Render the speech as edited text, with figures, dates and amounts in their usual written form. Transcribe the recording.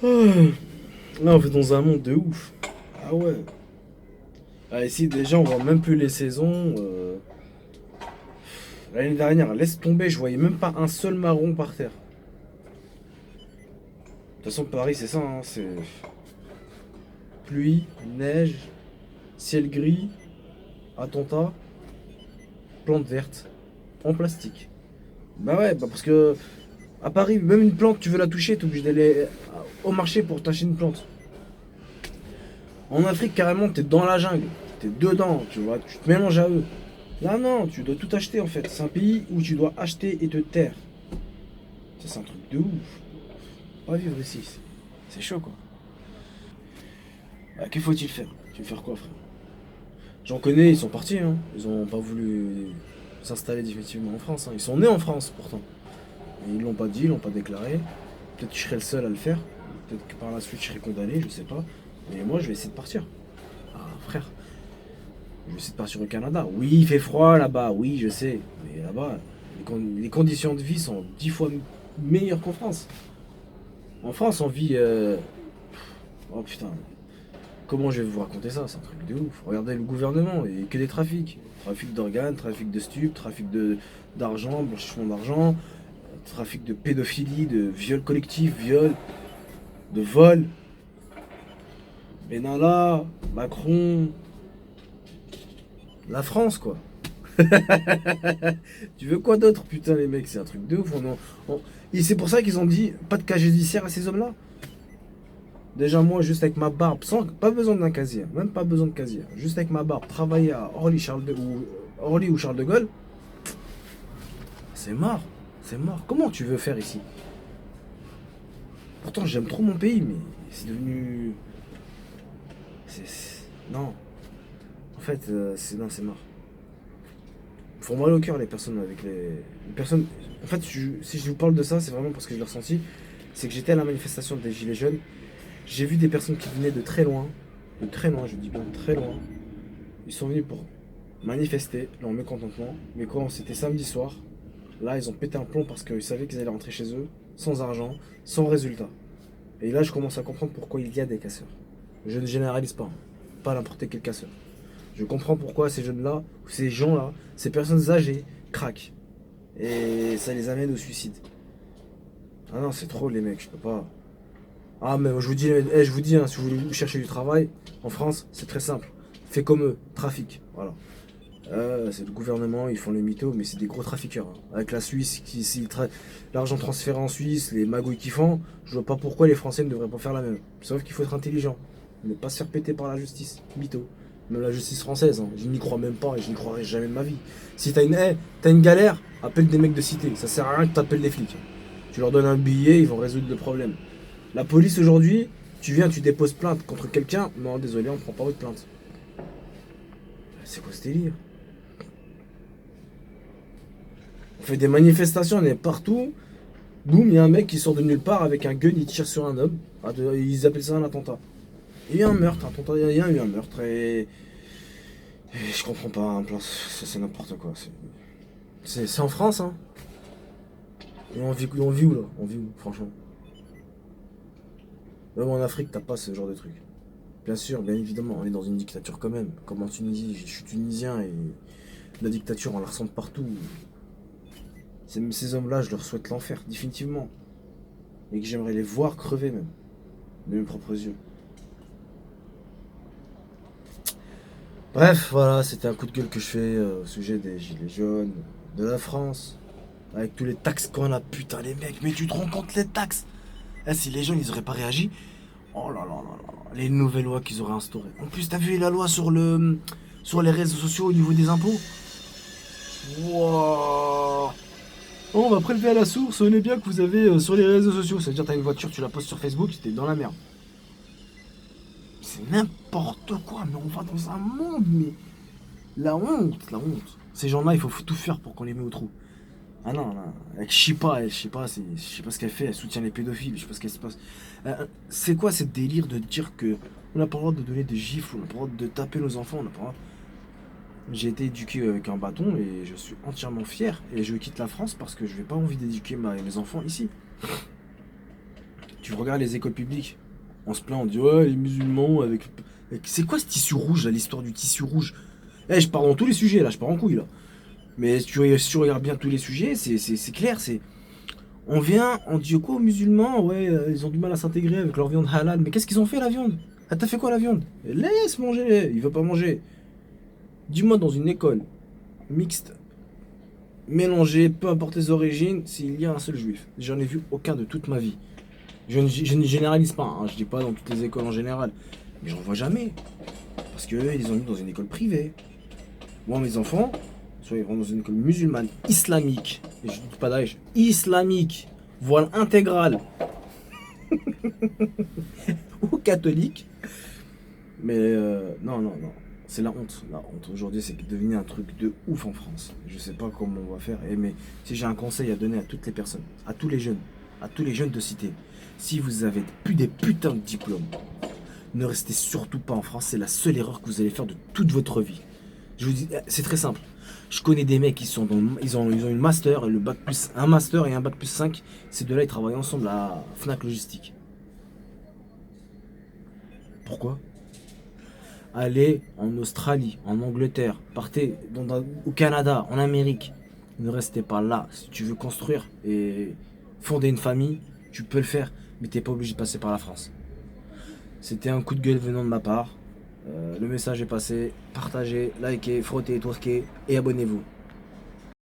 Ah, là, on vit dans un monde de ouf. Ah ouais. Ah, ici, déjà, on voit même plus les saisons. L'année dernière, laisse tomber, je voyais même pas un seul marron par terre. De toute façon, Paris, c'est ça, hein, c'est pluie, neige, ciel gris, attentat, plantes vertes, en plastique. Bah ouais, bah parce que à Paris, même une plante, tu veux la toucher, t'es obligé d'aller au marché pour t'acheter une plante. En Afrique, carrément, t'es dans la jungle, t'es dedans, tu vois, tu te mélanges à eux. Là, non, tu dois tout acheter en fait. C'est un pays où tu dois acheter et te taire. Ça, c'est un truc de ouf. Pas vivre ici, c'est chaud quoi. Que faut-il faire? Tu veux faire quoi, frère? J'en connais, ils sont partis, hein. Ils ont pas voulu s'installer définitivement en France, hein. Ils sont nés en France pourtant. Et ils l'ont pas dit, ils l'ont pas déclaré. Peut-être que je serais le seul à le faire. Peut-être que par la suite je serais condamné, je sais pas. Mais moi, je vais essayer de partir. Ah, frère, je vais essayer de partir au Canada. Oui, il fait froid là-bas, oui, je sais. Mais là-bas, les conditions de vie sont 10 fois meilleures qu'en France. En France, on vit. Oh putain, comment je vais vous raconter ça? C'est un truc de ouf. Regardez le gouvernement, et que des trafics. Trafic d'organes, trafic de stupes, trafic d'argent, blanchiment d'argent, trafic de pédophilie, de viol collectif, viol, de vol. Benalla, Macron, la France quoi. Tu veux quoi d'autre, putain, les mecs? C'est un truc de ouf. Et c'est pour ça qu'ils ont dit pas de cas judiciaire à ces hommes-là. Déjà, moi, juste avec ma barbe, sans, pas besoin d'un casier, même pas besoin de casier. Juste avec ma barbe, travailler à Orly ou Charles de Gaulle, c'est mort. C'est mort. Comment tu veux faire ici? Pourtant, j'aime trop mon pays, mais c'est devenu. Non. En fait, non, c'est mort. Ils font mal au cœur, les personnes avec les personnes. En fait, si je vous parle de ça, c'est vraiment parce que je l'ai ressenti. C'est que j'étais à la manifestation des Gilets jaunes. J'ai vu des personnes qui venaient de très loin, je dis bien de très loin. Ils sont venus pour manifester leur mécontentement. Mais quand c'était samedi soir, là, ils ont pété un plomb parce qu'ils savaient qu'ils allaient rentrer chez eux, sans argent, sans résultat. Et là, je commence à comprendre pourquoi il y a des casseurs. Je ne généralise pas, hein. Pas n'importe quel casseur. Je comprends pourquoi ces jeunes-là, ces gens-là, ces personnes âgées craquent. Et ça les amène au suicide. Ah non, c'est trop les mecs, je peux pas. Ah mais je vous dis, je vous dis, hein, si vous voulez chercher du travail en France, c'est très simple. Fais comme eux, trafic. Voilà. C'est le gouvernement, ils font les mythos, mais c'est des gros trafiqueurs, hein. Avec la Suisse, l'argent transféré en Suisse, les magouilles qu'ils font, je vois pas pourquoi les Français ne devraient pas faire la même. Sauf qu'il faut être intelligent, ne pas se faire péter par la justice, mytho. Même la justice française, hein, je n'y crois même pas et je n'y croirai jamais de ma vie. Si t'as une galère, appelle des mecs de cité, ça sert à rien que t'appelles des flics. Tu leur donnes un billet, ils vont résoudre le problème. La police aujourd'hui, tu viens, tu déposes plainte contre quelqu'un, non désolé, on prend pas votre plainte. C'est quoi ce délire? On fait des manifestations, on est partout. Boum, il y a un mec qui sort de nulle part avec un gun, il tire sur un homme. Ils appellent ça un attentat. Il y a un meurtre, il y a eu un meurtre et je comprends pas, un plan, c'est n'importe quoi. C'est en France, hein. Et on vit où là? On vit où, franchement? Même en Afrique, t'as pas ce genre de truc. Bien sûr, bien évidemment, on est dans une dictature quand même. Comme en Tunisie, je suis tunisien et la dictature, on la ressent partout. Ces hommes-là, je leur souhaite l'enfer, définitivement. Et que j'aimerais les voir crever même, de mes propres yeux. Bref, voilà, c'était un coup de gueule que je fais au sujet des gilets jaunes, de la France, avec tous les taxes qu'on a, putain les mecs, mais tu te rends compte les taxes? Si les jeunes ils auraient pas réagi, oh là là là là, les nouvelles lois qu'ils auraient instaurées. En plus, t'as vu la loi sur les réseaux sociaux au niveau des impôts? Wouah. Oh, on va prélever à la source les biens que vous avez sur les réseaux sociaux. C'est-à-dire, t'as une voiture, tu la postes sur Facebook, t'es dans la merde. C'est n'importe quoi, mais on va dans un monde, mais la honte, la honte. Ces gens-là, il faut tout faire pour qu'on les mette au trou. Ah non, non. Avec Chipa, elle, je sais pas ce qu'elle fait, elle soutient les pédophiles, je sais pas ce qu'elle se passe. C'est quoi ce délire de dire que on n'a pas le droit de donner des gifles, on n'a pas le droit de taper nos enfants, on n'a pas le droit. J'ai été éduqué avec un bâton et je suis entièrement fier. Et je quitte la France parce que je n'ai pas envie d'éduquer mes enfants ici. Tu regardes les écoles publiques, on se plaint, on dit ouais, les musulmans c'est quoi ce tissu rouge là, l'histoire du tissu rouge? Eh, je pars dans tous les sujets là, je pars en couille là. Mais si tu regardes bien tous les sujets, c'est clair, c'est. On vient, on dit quoi aux musulmans? Ouais, ils ont du mal à s'intégrer avec leur viande halal. Mais qu'est-ce qu'ils ont fait la viande? Ah, t'as fait quoi la viande? Laisse manger, il veut pas manger. Dis-moi dans une école mixte, mélangée, peu importe les origines, s'il y a un seul juif. J'en ai vu aucun de toute ma vie. Je ne généralise pas, hein, je dis pas dans toutes les écoles en général. Mais j'en vois jamais. Parce que eux, ils les ont mis dans une école privée. Moi, mes enfants, soit ils vont dans une école musulmane islamique, et je dis pas Daesh, islamique, voile intégral, ou catholique. Mais non, non, non. C'est la honte. La honte aujourd'hui, c'est devenu un truc de ouf en France. Je sais pas comment on va faire. Mais si j'ai un conseil à donner à toutes les personnes, à tous les jeunes de cité, si vous avez plus des putains de diplômes, ne restez surtout pas en France. C'est la seule erreur que vous allez faire de toute votre vie. Je vous dis, c'est très simple. Je connais des mecs qui sont ils ont une master, un master et un bac plus 5. Ces deux-là, ils travaillent ensemble à Fnac Logistique. Pourquoi? Allez en Australie, en Angleterre, partez au Canada, en Amérique. Ne restez pas là. Si tu veux construire et fonder une famille, tu peux le faire, mais t'es pas obligé de passer par la France. C'était un coup de gueule venant de ma part. Le message est passé. Partagez, likez, frottez, twerkez et abonnez-vous.